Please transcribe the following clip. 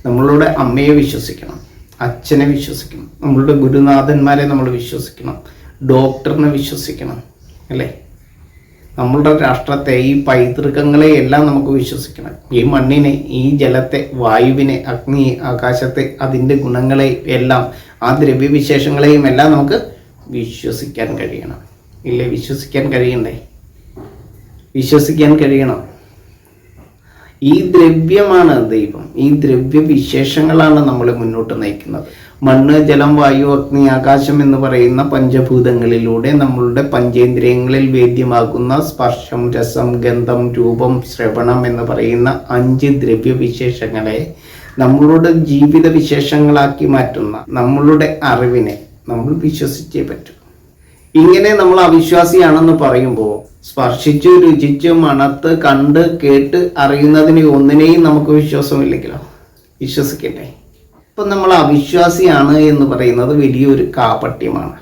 നമ്മളുടെ അമ്മയെ വിശ്വസിക്കണം, അച്ഛനെ വിശ്വസിക്കണം, നമ്മളുടെ ഗുരുനാഥന്മാരെ നമ്മൾ വിശ്വസിക്കണം, ഡോക്ടറിനെ വിശ്വസിക്കണം, അല്ലേ? നമ്മളുടെ രാഷ്ട്രത്തെ, ഈ പൈതൃകങ്ങളെ എല്ലാം നമുക്ക് വിശ്വസിക്കണം. ഈ മണ്ണിനെ, ഈ ജലത്തെ, വായുവിനെ, അഗ്നി, ആകാശത്തെ, അതിൻ്റെ ഗുണങ്ങളെ എല്ലാം, ആ ദ്രവ്യവിശേഷങ്ങളെയും എല്ലാം നമുക്ക് വിശ്വസിക്കാൻ കഴിയണം. ഇല്ലേ? വിശ്വസിക്കാൻ കഴിയണ്ടേ? വിശ്വസിക്കാൻ കഴിയണം. ഈ ദ്രവ്യമാണ് ദൈവം. ഈ ദ്രവ്യവിശേഷങ്ങളാണ് നമ്മളെ മുന്നോട്ട് നയിക്കുന്നത്. മണ്ണ്, ജലം, വായു, അഗ്നി, ആകാശം എന്ന് പറയുന്ന പഞ്ചഭൂതങ്ങളിലൂടെ നമ്മളുടെ പഞ്ചേന്ദ്രിയങ്ങളിൽ വേദ്യമാകുന്ന സ്പർശം, രസം, ഗന്ധം, രൂപം, ശ്രവണം എന്ന് പറയുന്ന 5 ദ്രവ്യവിശേഷങ്ങളെ നമ്മളുടെ ജീവിത വിശേഷങ്ങളാക്കി മാറ്റുന്ന നമ്മളുടെ അറിവിനെ നമ്മൾ വിശ്വസിച്ചേ പറ്റൂ. ഇങ്ങനെ നമ്മൾ അവിശ്വാസിയാണെന്ന് പറയുമ്പോൾ സ്പർശിച്ചു, രുചിച്ചു, മണത്ത്, കണ്ട്, കേട്ട് അറിയുന്നതിന് ഒന്നിനെയും നമുക്ക് വിശ്വാസമില്ലെങ്കിലോ? വിശ്വസിക്കണ്ടേ? ഇപ്പം നമ്മൾ അവിശ്വാസിയാണ് എന്ന് പറയുന്നത് വലിയൊരു കാപട്യമാണ്.